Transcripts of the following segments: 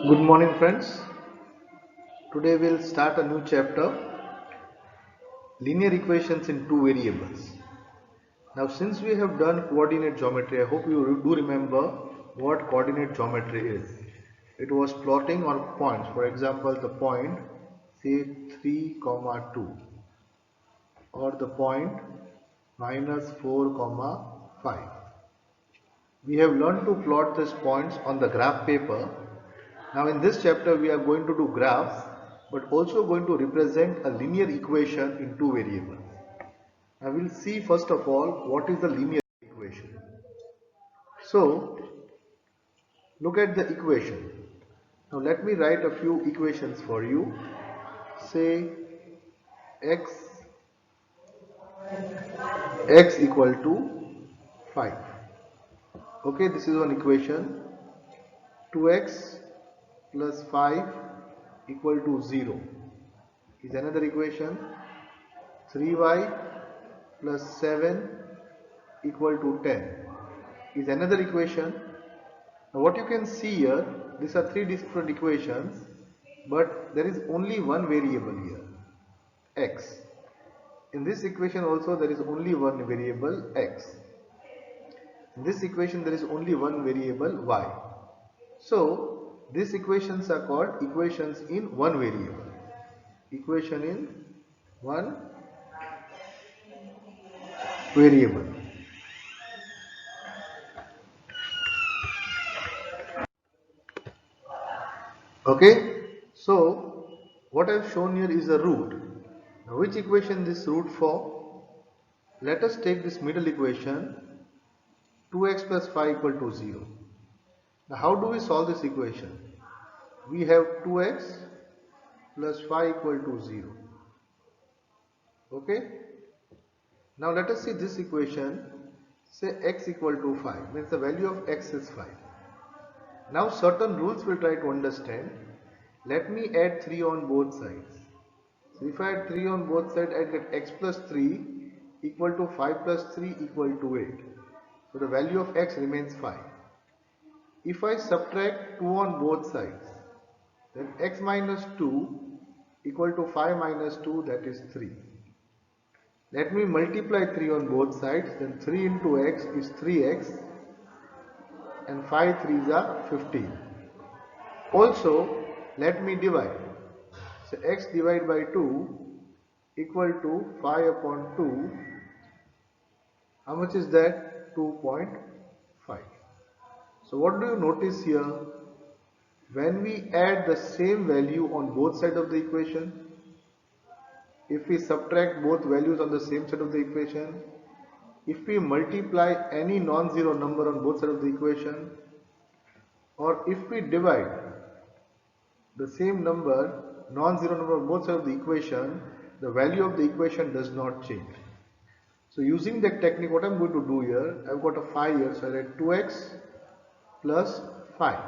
Good morning, friends. Today we'll start a new chapter, linear equations in two variables. Now, since we have done coordinate geometry, I hope you do remember what coordinate geometry is. It was plotting on points. For example, the point say 3, 2 or the point -4, 5. We have learned to plot these points on the graph paper. Now in this chapter we are going to do graphs, but also going to represent a linear equation in two variables. Now we'll see first of all what is the linear equation. So look at the equation. Now let me write a few equations for you. Say x equal to 5. Okay, this is one equation. 2x plus 5 equal to 0 is another equation. 3y plus 7 equal to 10 is another equation. Now what you can see here, these are three different equations, but there is only one variable here, x. In this equation also there is only one variable, x. In this equation there is only one variable, y. So these equations are called equations in one variable. Equation in one variable. Okay, so what I have shown here is a root. Now which equation this root for? Let us take this middle equation, 2x plus 5 equal to 0. Now how do we solve this equation? We have 2x plus 5 equal to 0. Okay, now let us see this equation. Say x equal to 5, means the value of x is 5. Now certain rules we'll try to understand. Let me add 3 on both sides. So if I add 3 on both sides, I get x plus 3 equal to 5 plus 3 equal to 8. So the value of x remains 5. If I subtract 2 on both sides, then x minus 2 equal to 5 minus 2, that is 3. Let me multiply 3 on both sides, then 3 into x is 3x and 5 3s are 15. Also, let me divide. So x divided by 2 equal to 5 upon 2. How much is that? 2.5. So what do you notice here? When we add the same value on both sides of the equation, if we subtract both values on the same side of the equation, if we multiply any non-zero number on both sides of the equation, or if we divide the same number, non-zero number on both sides of the equation, the value of the equation does not change. So using that technique, what I'm going to do here, I've got a 5 here, so I write 2x plus 5.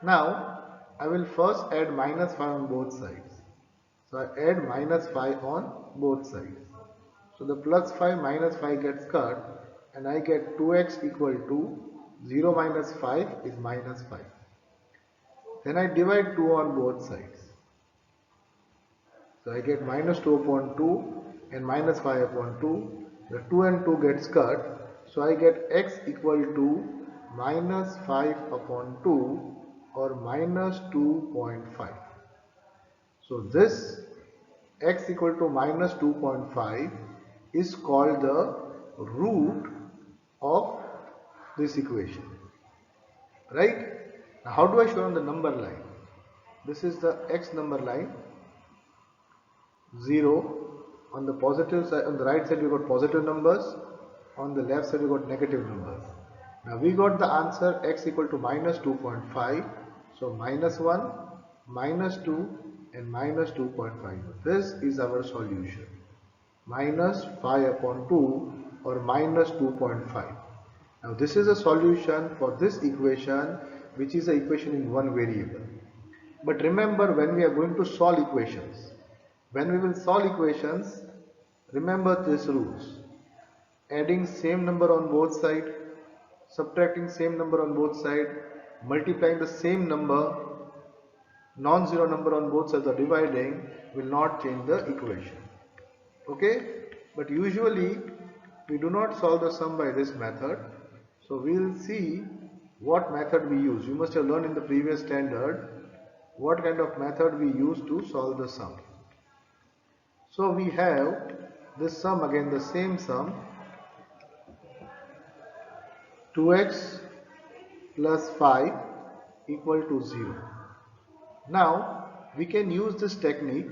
Now I will first add minus 5 on both sides. So I add minus 5 on both sides. So the plus 5 minus 5 gets cut and I get 2x equal to 0 minus 5 is minus 5. Then I divide 2 on both sides. So I get minus 2 upon 2 and minus 5 upon 2. The 2 and 2 gets cut. So I get x equal to minus 5 upon 2 or minus 2.5. So this x equal to minus 2.5 is called the root of this equation. Right? Now how do I show on the number line? This is the x number line. 0 on the positive side, on the right side we got positive numbers, on the left side we got negative numbers. Now we got the answer x equal to minus 2.5. So minus 1, minus 2 and minus 2.5. This is our solution. Minus 5 upon 2 or minus 2.5. Now this is a solution for this equation, which is an equation in one variable. But remember, when we are going to solve equations, when we will solve equations, remember these rules. Adding same number on both sides, subtracting same number on both sides, multiplying the same number, non-zero number on both sides or dividing will not change the equation. Okay, but usually we do not solve the sum by this method. So we will see what method we use. You must have learned in the previous standard what kind of method we use to solve the sum. So we have this sum, again the same sum, 2x plus 5 equal to 0. Now we can use this technique,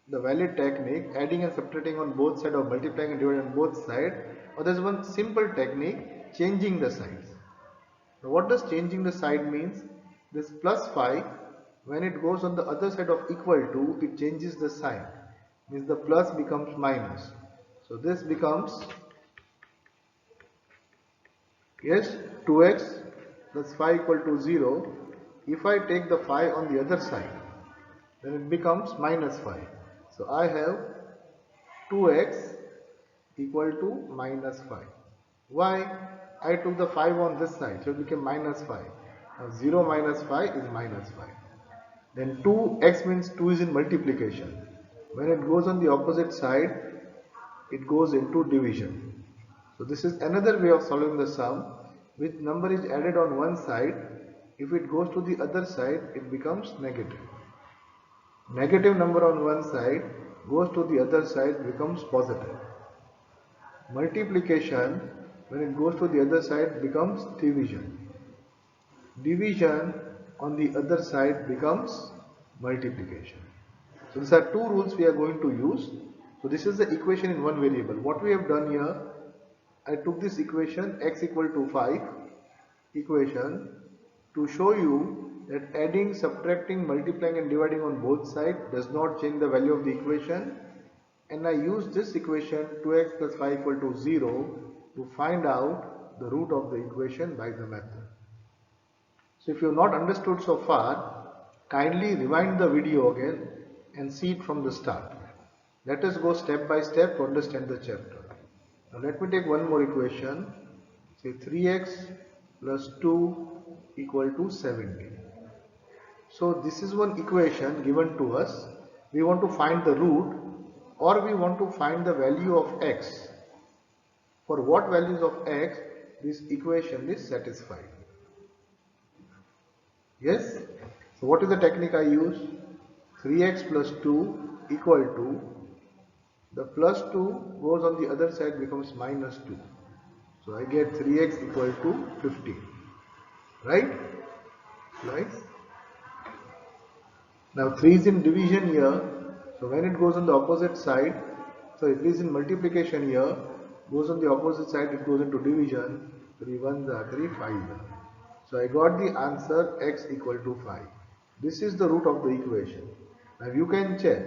the valid technique, adding and subtracting on both sides or multiplying and dividing on both sides, or there is one simple technique, changing the sides. Now what does changing the side means? This plus 5, when it goes on the other side of equal to, it changes the sign, means the plus becomes minus. So this becomes, yes, 2x plus 5 equal to 0. If I take the 5 on the other side, then it becomes minus 5. So I have 2x equal to minus 5. Why? I took the 5 on this side, so it became minus 5. Now 0 minus 5 is minus 5. Then 2x means 2 is in multiplication. When it goes on the opposite side, it goes into division. So this is another way of solving the sum. Which number is added on one side, if it goes to the other side, it becomes negative. Negative number on one side goes to the other side, becomes positive. Multiplication, when it goes to the other side, becomes division. Division on the other side becomes multiplication. So these are two rules we are going to use. So this is the equation in one variable. What we have done here, I took this equation x equal to 5 equation to show you that adding, subtracting, multiplying and dividing on both sides does not change the value of the equation, and I use this equation 2x plus 5 equal to 0 to find out the root of the equation by the method. So if you have not understood so far, kindly rewind the video again and see it from the start. Let us go step by step to understand the chapter. Now let me take one more equation, say 3x plus 2 equal to 70. So this is one equation given to us. We want to find the root, or we want to find the value of x. For what values of x this equation is satisfied. Yes? So what is the technique I use? 3x plus 2 equal to, the plus 2 goes on the other side, becomes minus 2. So I get 3x equal to 15. Right? Nice. Now 3 is in division here. So when it goes on the opposite side, so it is in multiplication here, goes on the opposite side, it goes into division. 3 1s are 3 5s are. So I got the answer x equal to 5. This is the root of the equation. Now you can check.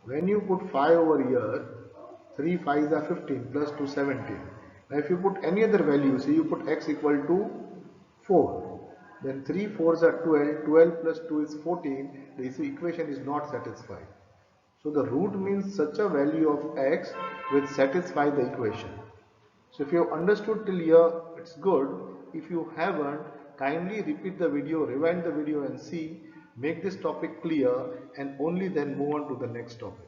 When you put 5 over here, 3 5s are 15 plus 2 17. Now if you put any other value, say you put x equal to 4, then 3 4s are 12, 12 plus 2 is 14, this equation is not satisfied. So the root means such a value of x which satisfy the equation. So if you have understood till here, it's good. If you haven't, kindly repeat the video, rewind the video and see, make this topic clear, and only then move on to the next topic.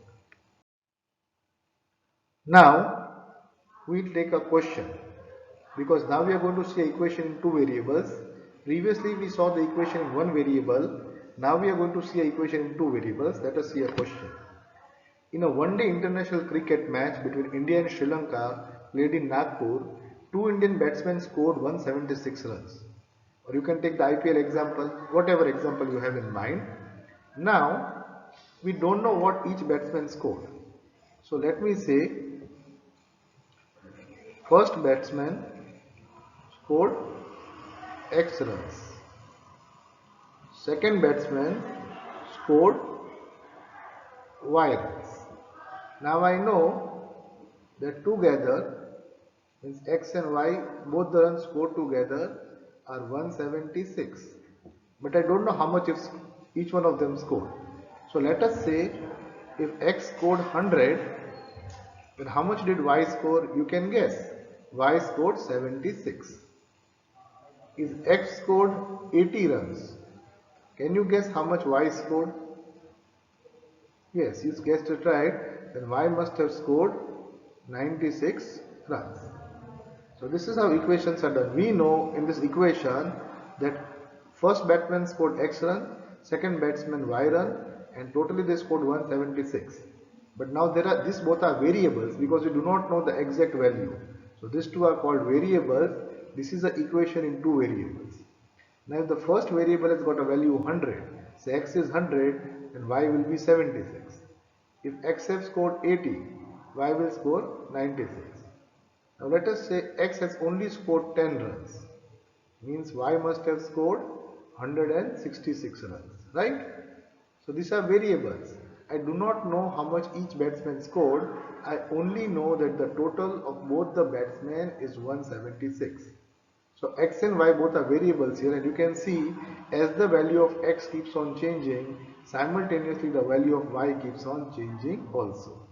Now, we'll take a question, because now we are going to see an equation in two variables. Previously we saw the equation in one variable, now we are going to see an equation in two variables. Let us see a question. In a one-day international cricket match between India and Sri Lanka played in Nagpur, two Indian batsmen scored 176 runs. Or you can take the IPL example, whatever example you have in mind. Now, we don't know what each batsman scored. So let me say, first batsman scored X runs. Second batsman scored Y runs. Now I know that together, means X and Y, both the runs scored together are 176. But I don't know how much each one of them scored. So let us say if X scored 100, then how much did Y score? You can guess. Y scored 76. is X scored 80 runs. Can you guess how much Y scored? Yes, you guessed it right. Then Y must have scored 96 runs. So this is how equations are done. We know in this equation that first batsman scored X run, second batsman Y run, and totally they scored 176. But now these both are variables because we do not know the exact value. So these two are called variables. This is the equation in two variables. Now if the first variable has got a value 100, say X is 100 and Y will be 76. If X have scored 80, Y will score 96. Now let us say X has only scored 10 runs, means Y must have scored 166 runs, right? So these are variables. I do not know how much each batsman scored. I only know that the total of both the batsmen is 176. So X and Y both are variables here, and you can see as the value of X keeps on changing, simultaneously the value of Y keeps on changing also.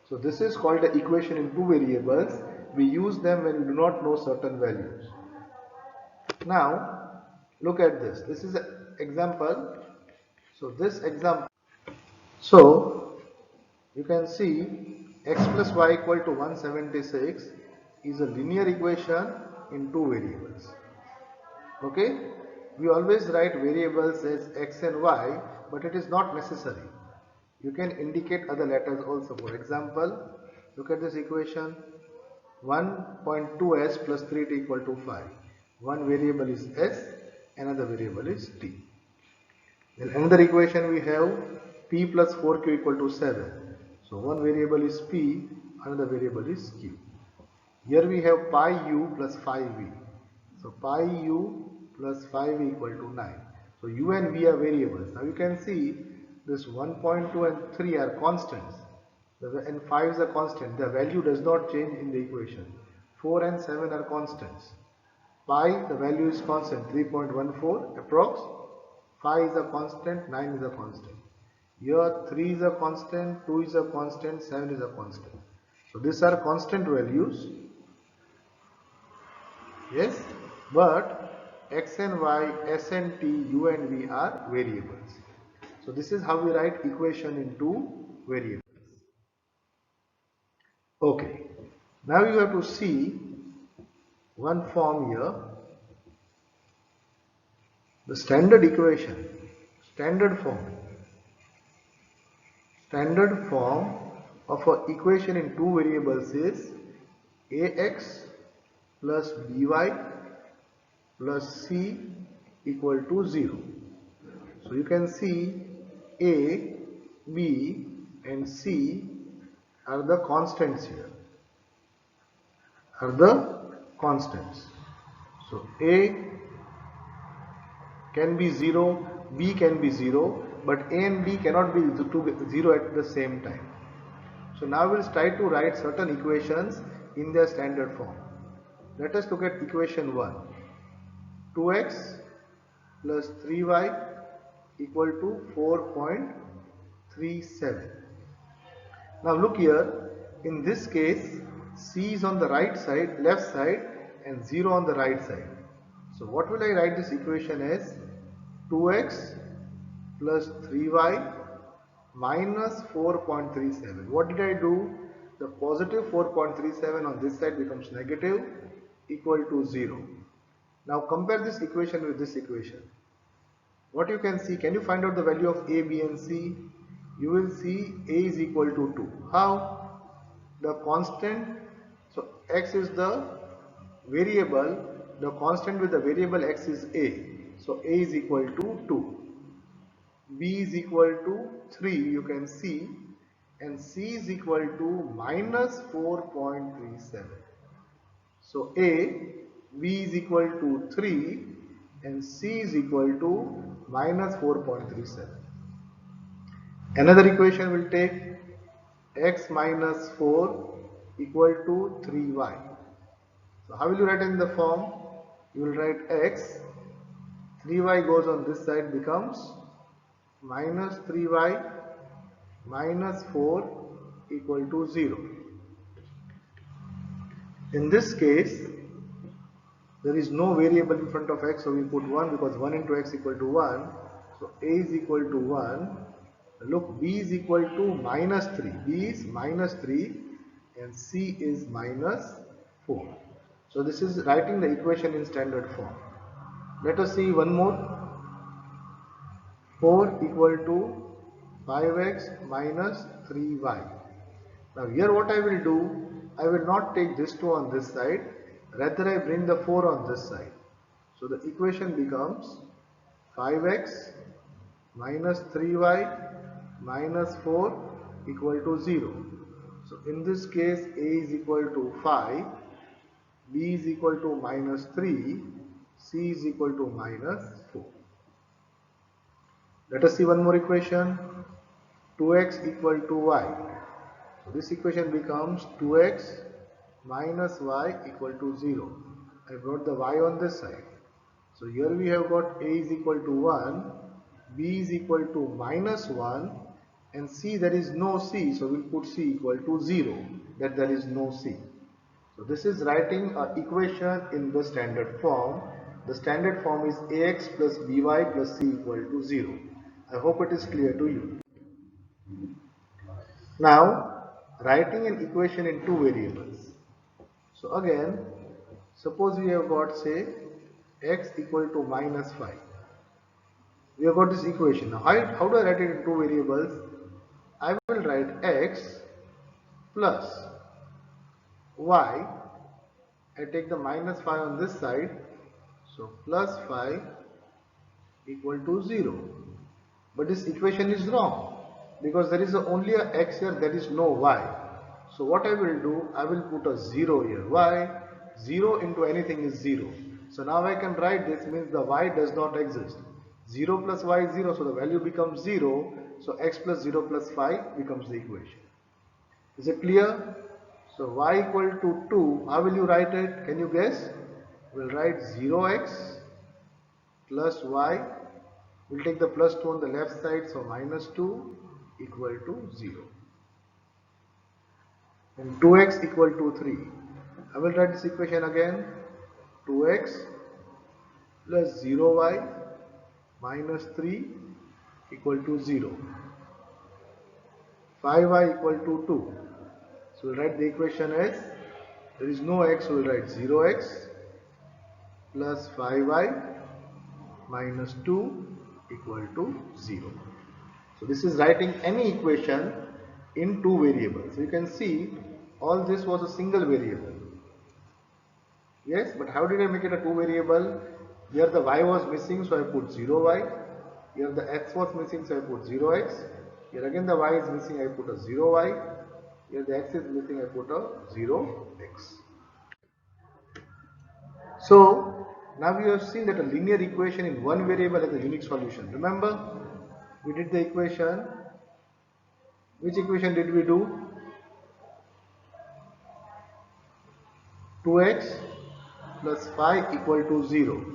So this is called the equation in two variables. We use them when we do not know certain values. Now look at this. This is an example. So you can see X plus Y equal to 176 is a linear equation in two variables. Okay, we always write variables as X and Y, but it is not necessary. You can indicate other letters also. For example, look at this equation. 1.2s plus 3t equal to 5. One variable is s, another variable is t. In another equation we have p plus 4q equal to 7. So one variable is p, another variable is q. Here we have pi u plus 5v. So pi u plus 5 equal to 9. So u and v are variables. Now you can see this 1.2 and 3 are constants. And 5 is a constant. The value does not change in the equation. 4 and 7 are constants. Pi, the value is constant, 3.14 approx. 5 is a constant, 9 is a constant. Here 3 is a constant, 2 is a constant, 7 is a constant. So these are constant values. Yes, but X and Y, S and T, U and V are variables. So this is how we write equation in two variables. Okay, now you have to see one form here, the standard equation, standard form of an equation in two variables is ax plus by plus c equal to 0. So you can see a, b and c are the constants here, are the constants. So a can be 0, b can be 0, but a and b cannot be 0 at the same time. So now we'll try to write certain equations in their standard form. Let us look at equation 1. 2x plus 3y equal to 4.37. Now look here, in this case c is on the right side, left side, and 0 on the right side. So what will I write this equation as? 2x plus 3y minus 4.37. What did I do? The positive 4.37 on this side becomes negative, equal to 0. Now compare this equation with this equation. What you can see, can you find out the value of a, b and c? You will see a is equal to 2. How? The constant, so x is the variable, the constant with the variable x is a. So a is equal to 2. B is equal to 3, you can see, and C is equal to minus 4.37. So B is equal to 3 and C is equal to minus 4.37. Another equation will take x minus 4 equal to 3y. So how will you write in the form? You will write x, 3y goes on this side, becomes minus 3y minus 4 equal to 0. In this case, There is no variable in front of x, so we put 1 because 1 into x equal to 1. So a is equal to 1. Look, b is equal to minus 3. B is minus 3 and c is minus 4. So this is writing the equation in standard form. Let us see one more. 4 equal to 5x minus 3y. Now here what I will do, I will not take this 2 on this side, rather I bring the 4 on this side. So the equation becomes 5x minus 3y minus 4 equal to 0. So in this case a is equal to 5, b is equal to minus 3, c is equal to minus 4. Let us see one more equation. 2x equal to y. So this equation becomes 2x minus y equal to 0. I brought the y on this side. So here we have got a is equal to 1, b is equal to minus 1 and c, there is no c, so we'll put c equal to 0, that there is no c. So this is writing an equation in the standard form. The standard form is ax plus by plus c equal to 0. I hope it is clear to you. Now, writing an equation in two variables. So again, suppose we have got, say, x equal to minus 5. We have got this equation. Now, how do I write it in two variables? I will write x plus y. I take the minus 5 on this side. So, plus 5 equal to 0. But this equation is wrong because there is only a x here, there is no y. So what I will do, I will put a 0 here. Why? 0 into anything is 0. So now I can write this, means the y does not exist. 0 plus y is 0, so the value becomes 0. So x plus 0 plus 5 becomes the equation. Is it clear? So y equal to 2, how will you write it? Can you guess? We'll write 0x plus y. We'll take the plus 2 on the left side, so minus 2 equal to 0. And 2x equal to 3. I will write this equation again. 2x plus 0y minus 3 equal to 0. 5y equal to 2. So we'll write the equation as, there is no x, so we'll write 0x plus 5y minus 2 equal to 0. So this is writing any equation in two variables. So you can see all this was a single variable. Yes, but how did I make it a two variable? Here the y was missing, so I put 0y. Here the x was missing, so I put 0x. Here again the y is missing, I put a 0y. Here the x is missing, I put a 0x. So now we have seen that a linear equation in one variable has a unique solution. Remember, we did the equation. Which equation did we do? 2x plus 5 equal to 0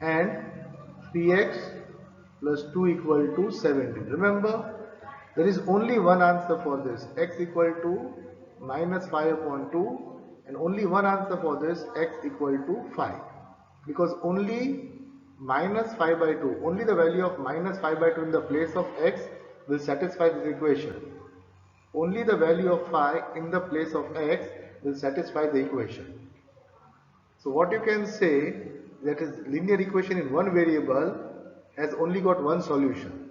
and 3x plus 2 equal to 17. Remember, there is only one answer for this, x equal to minus 5 upon 2, and only one answer for this, x equal to 5, because only minus 5 by 2, only the value of minus 5 by 2 in the place of x will satisfy this equation. Only the value of 5 in the place of x will satisfy the equation. So what you can say, that is linear equation in one variable has only got one solution.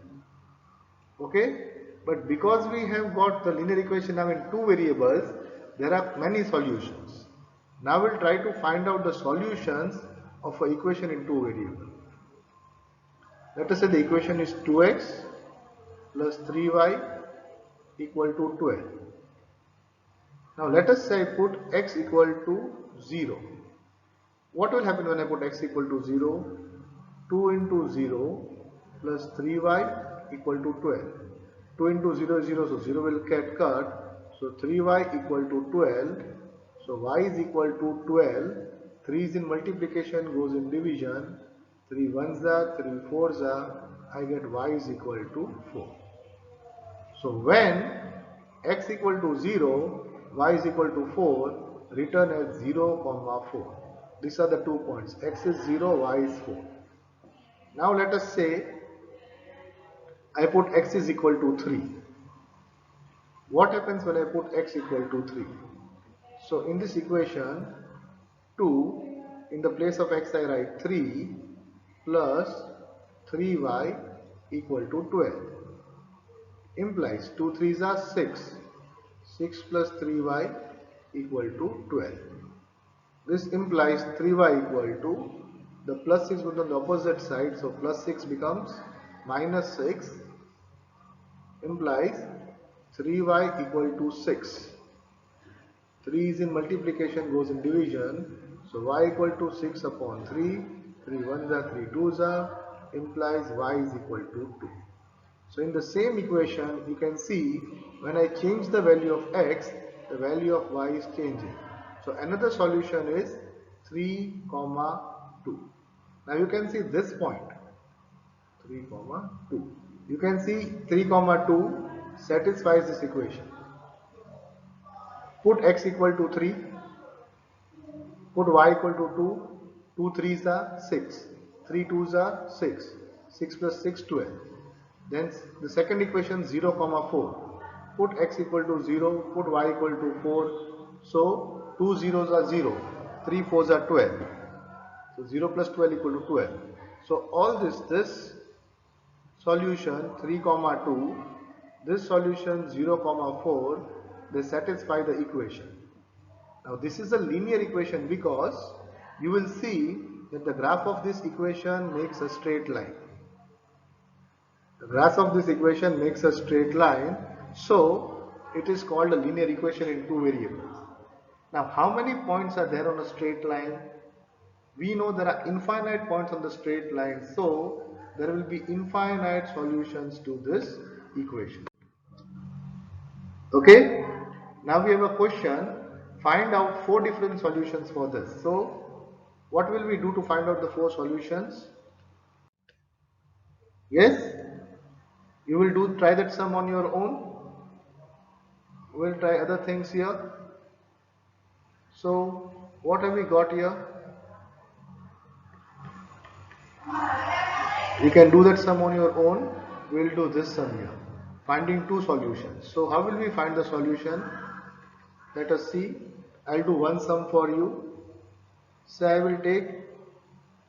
Okay, but because we have got the linear equation now in two variables, there are many solutions. Now we'll try to find out the solutions of an equation in two variables. Let us say the equation is 2x plus 3y equal to 12. Now let us say I put x equal to 0. What will happen when I put x equal to 0? 2 into 0 plus 3y equal to 12. 2 into 0 is 0, so 0 will get cut. So 3y equal to 12. So y is equal to 12. 3 is in multiplication, goes in division. 3 1s are, 3 4s are. I get y is equal to 4. So when x equal to 0, y is equal to 4, return as 0, 4. These are the 2 points. X is 0, y is 4. Now let us say I put x is equal to 3. What happens when I put x equal to 3? So in this equation, 2, in the place of x I write 3 plus 3y equal to 12. Implies 2 3s are 6. 6 plus 3y equal to 12. This implies 3y equal to, the plus 6 goes on the opposite side, so plus 6 becomes minus 6, implies 3y equal to 6. 3 is in multiplication, goes in division, so y equal to 6 upon 3, 3 1s are 3 2s are, implies y is equal to 2. So in the same equation, you can see when I change the value of x, the value of y is changing. So another solution is 3, 2. Now you can see this point, 3, 2. You can see 3, 2 satisfies this equation. Put x equal to 3, put y equal to 2, 2 3s are 6, 3 2s are 6, 6 plus 6 12. Then the second equation 0, 4. Put x equal to 0, put y equal to 4. So 2 zeros are 0, 3 4s are 12. So 0 plus 12 equal to 12. So all this solution 3, 2, this solution 0, 4, they satisfy the equation. Now this is a linear equation because you will see that the graph of this equation makes a straight line. The graph of this equation makes a straight line, so it is called a linear equation in 2 variables. Now how many points are there on a straight line? We know there are infinite points on the straight line, so there will be infinite solutions to this equation. Okay, now we have a question, find out 4 different solutions for this. So what will we do to find out the 4 solutions? Yes, you will try that sum on your own. We will try other things here. So what have we got here? You can do that sum on your own. We will do this sum here, finding 2 solutions. So how will we find the solution? Let us see. I will do one sum for you. So I will take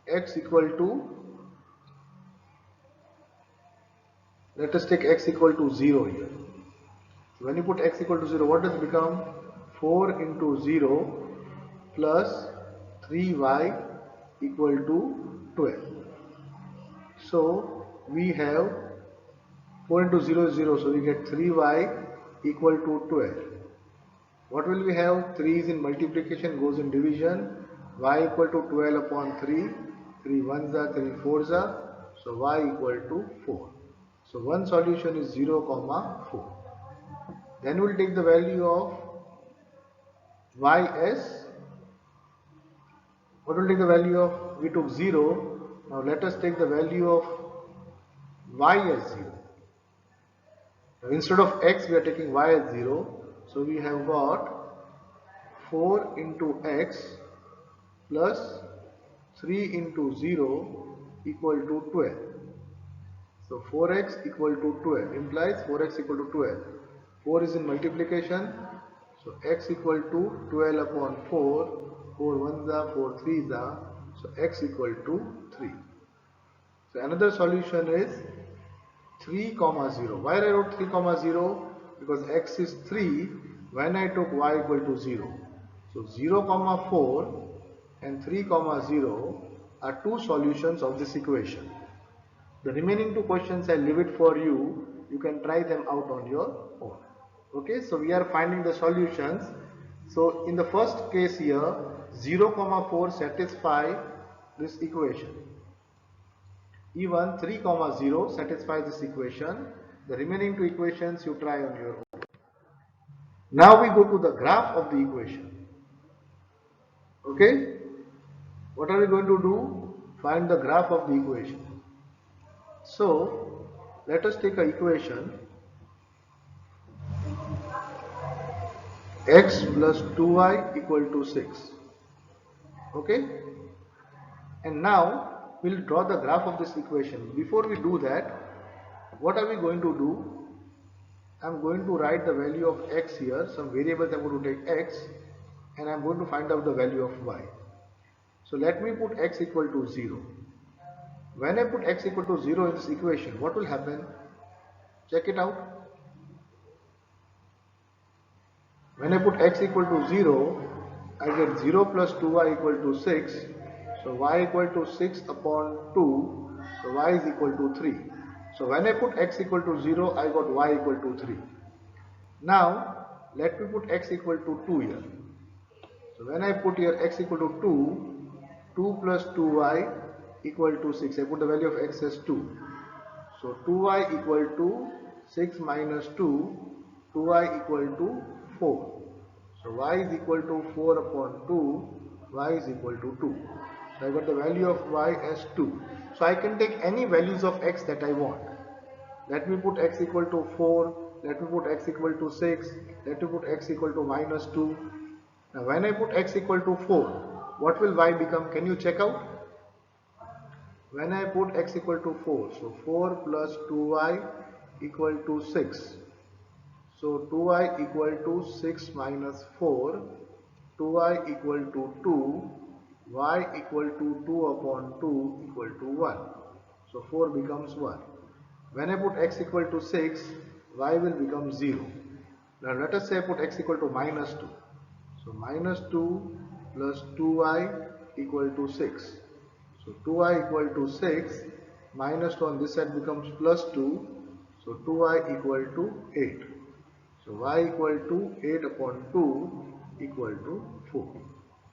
x equal to, let us take x equal to 0 here. So when you put x equal to 0, what does it become? 4 into 0 plus 3y equal to 12. So we have 4 into 0 is 0, so we get 3y equal to 12. What will we have? 3 is in multiplication, goes in division, y equal to 12 upon 3, 3 1s are, 3 4s are, so y equal to 4. So one solution is 0, 4. Then we will take the value of ys. What will take the value of, we took 0, now let us take the value of y as 0. Now instead of x we are taking y as 0, so we have got 4 into x plus 3 into 0 equal to 12. So 4x equal to 12 implies 4x equal to 12. 4 is in multiplication, so x equal to 12 upon 4, 4 1s are, 4 3s are, so x equal to 3. So another solution is 3, 0. Why I wrote 3, 0? Because x is 3 when I took y equal to 0. So 0, 4 and 3, 0 are 2 solutions of this equation. The remaining 2 questions I leave it for you. You can try them out on your own. Okay, so we are finding the solutions. So in the first case here, 0, 4 satisfy this equation. Even 3, 0 satisfies this equation. The remaining 2 equations you try on your own. Now we go to the graph of the equation. Okay, what are we going to do? Find the graph of the equation. So let us take an equation x plus 2y equal to 6. Okay, and now we'll draw the graph of this equation. Before we do that, what are we going to do? I'm going to write the value of x here, some variables. I'm going to take x and I'm going to find out the value of y. So let me put x equal to 0. When I put x equal to 0 in this equation, what will happen? Check it out. When I put x equal to 0, I get 0 plus 2y equal to 6. So y equal to 6 upon 2. So y is equal to 3. So when I put x equal to 0, I got y equal to 3. Now let me put x equal to 2 here. So when I put here x equal to 2, 2 plus 2y equal to 6. I put the value of x as 2. So 2y equal to 6 minus 2, 2y equal to 4. So y is equal to 4 upon 2, y is equal to 2. So I got the value of y as 2. So I can take any values of x that I want. Let me put x equal to 4, let me put x equal to 6, let me put x equal to minus 2. Now when I put x equal to 4, what will y become? Can you check out? When I put x equal to 4, so 4 plus 2y equal to 6. So 2y equal to 6 minus 4, 2y equal to 2, y equal to 2 upon 2 equal to 1. So 4 becomes 1. When I put x equal to 6, y will become 0. Now let us say I put x equal to minus 2. So minus 2 plus 2y equal to 6. So 2y equal to 6, minus 2 on this side becomes plus 2. So 2y equal to 8. So y equal to 8 upon 2 equal to 4.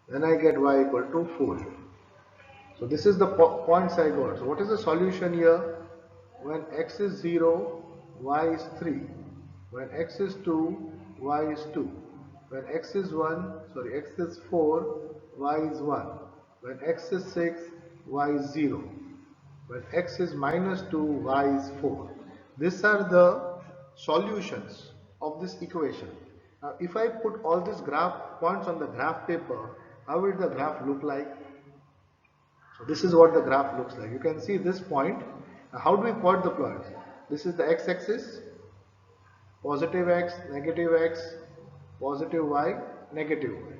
Then I get y equal to 4. So this is the points I got. So what is the solution here? When x is 0, y is 3. When x is 2, y is 2. When x is 4, y is 1. When x is 6, y is 0. When x is minus 2, y is 4. These are the solutions of this equation. Now if I put all these graph points on the graph paper, how will the graph look like? So this is what the graph looks like. You can see this point. Now how do we plot the points? This is the x-axis, positive x, positive y, negative y.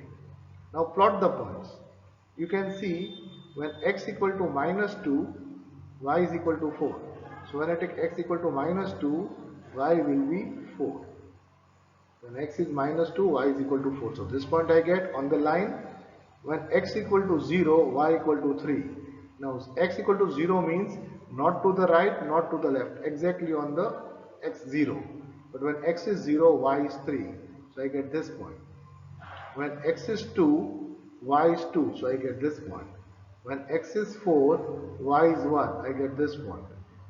Now plot the points. You can see when x equal to minus 2, y is equal to 4. So when I take x equal to minus 2, y will be 4. When x is minus 2, y is equal to 4. So this point I get on the line. When x equal to 0, y equal to 3. Now x equal to 0 means not to the right, not to the left, exactly on the x0. But when x is 0, y is 3. So I get this point. When x is 2, y is 2. So I get this point. When x is 4, y is 1. I get this point.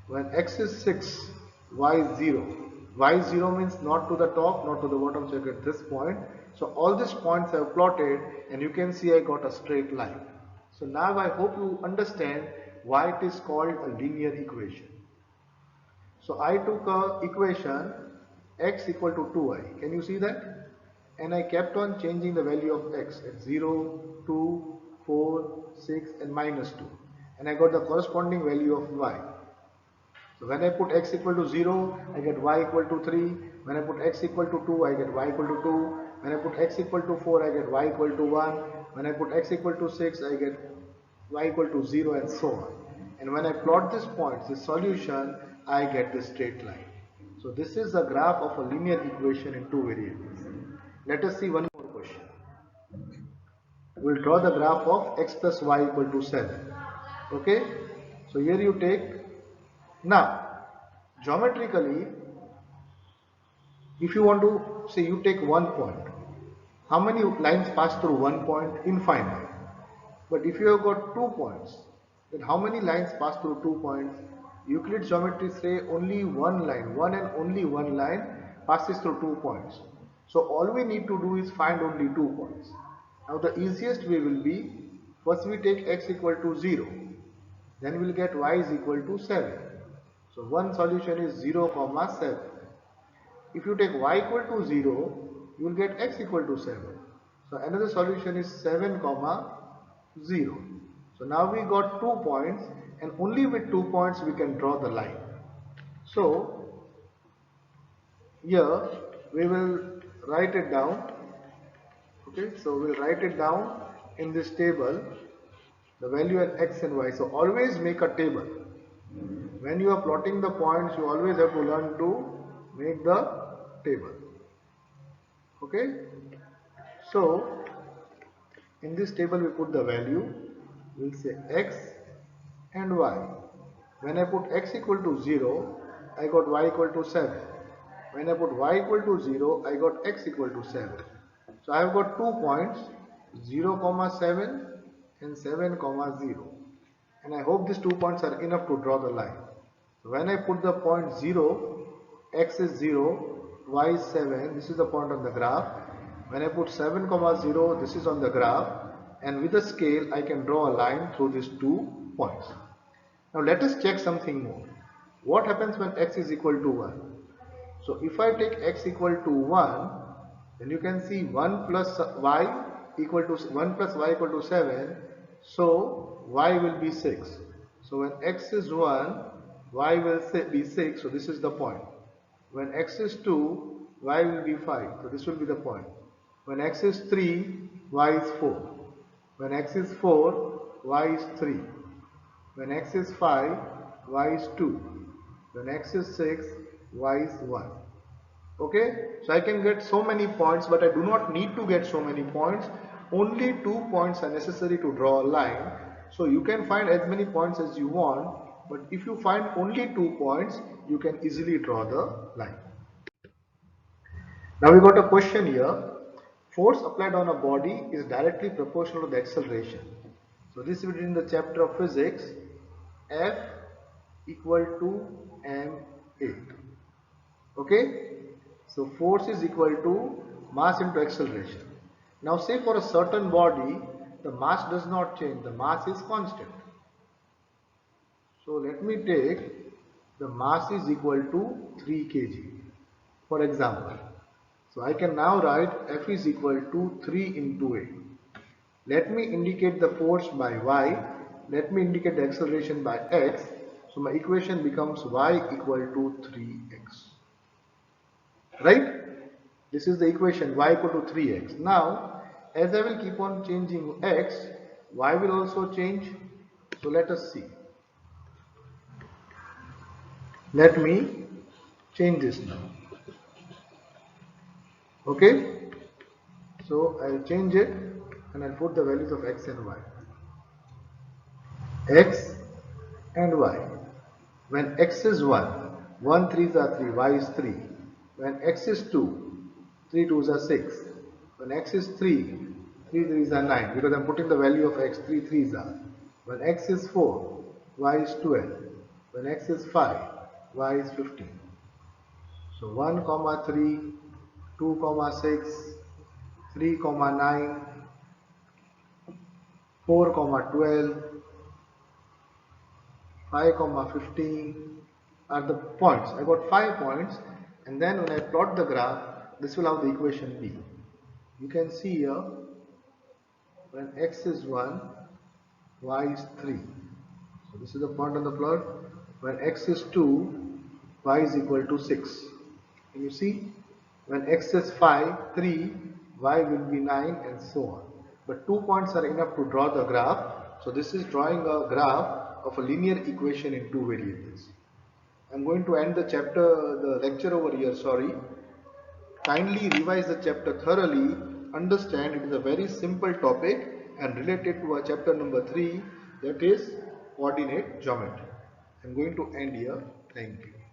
When x is 6, y is 0. Y 0 means not to the top, not to the bottom, so I get this point. So all these points I have plotted and you can see I got a straight line. So now I hope you understand why it is called a linear equation. So I took a equation x equal to 2y. Can you see that? And I kept on changing the value of x at 0, 2, 4, 6 and minus 2. And I got the corresponding value of y. So when I put x equal to 0, I get y equal to 3. When I put x equal to 2, I get y equal to 2. When I put x equal to 4, I get y equal to 1. When I put x equal to 6, I get y equal to 0 and so on. And when I plot these points, the solution, I get this straight line. So this is a graph of a linear equation in two variables. Let us see one more question. We will draw the graph of x plus y equal to 7. Okay. So here you take, now geometrically, if you want to say you take one point, how many lines pass through one point? Infinite. But if you have got 2 points, then how many lines pass through 2 points? Euclid's geometry say only one line, one and only one line passes through 2 points. So all we need to do is find only 2 points. Now the easiest way will be, first we take x equal to 0, then we will get y is equal to 7. So one solution is 0, 7. If you take y equal to 0, you will get x equal to 7. So another solution is 7, 0. So now we got 2 points, and only with 2 points we can draw the line. So here we will write it down. Okay, so we'll write it down in this table, the value at x and y. So always make a table. When you are plotting the points, you always have to learn to make the table. Okay, so in this table we put the value. We'll say x and y. When I put x equal to 0, I got y equal to 7. When I put y equal to 0, I got x equal to 7. So I have got 2 points, 0, 7 and 7, 0. And I hope these 2 points are enough to draw the line. So when I put the point 0, x is 0, y is 7, this is the point on the graph. When I put 7, 0, this is on the graph, and with a scale I can draw a line through these 2 points. Now let us check something more. What happens when x is equal to 1? So if I take x equal to 1, then you can see 1 plus y equal to 1 plus y equal to 7. So y will be 6. So when x is 1, y will be 6. So this is the point. When x is 2, y will be 5. So this will be the point. When x is 3, y is 4. When x is 4, y is 3. When x is 5, y is 2. When x is 6, y is 1. Okay, so I can get so many points, but I do not need to get so many points. Only 2 points are necessary to draw a line. So you can find as many points as you want, but if you find only 2 points, you can easily draw the line. Now we got a question here. Force applied on a body is directly proportional to the acceleration. So this we did in the chapter of physics. F equal to ma. Okay, so force is equal to mass into acceleration. Now say for a certain body the mass does not change, the mass is constant. So let me take the mass is equal to 3 kg for example. So I can now write F is equal to 3 into A. Let me indicate the force by y, let me indicate the acceleration by x. So my equation becomes y equal to 3x. Right? This is the equation y equal to 3x. Now, as I will keep on changing x, y will also change. So let us see. Let me change this now. Okay? So I'll change it and I'll put the values of x and y. X and y. When x is 1, 1 3s are 3, y is 3. When x is 2, 3 2s are 6. When x is 3, 3 3s are 9 because I'm putting the value of x, 3 3s are. When x is 4, y is 12. When x is 5, y is 15. So 1, 3, 2, 6, 3, 9, 4, 12, 5, 15 are the points. I got 5 points, and then when I plot the graph, this will how the equation be. You can see here when x is 1, y is 3. So this is the point on the plot. When x is 2, y is equal to 6. Can you see? When x is 5, 3, y will be 9 and so on. But 2 points are enough to draw the graph. So this is drawing a graph of a linear equation in 2 variables. I'm going to end the lecture over here, sorry. Kindly revise the chapter thoroughly, understand it is a very simple topic and related to our chapter number 3, that is coordinate geometry. I'm going to end here. Thank you.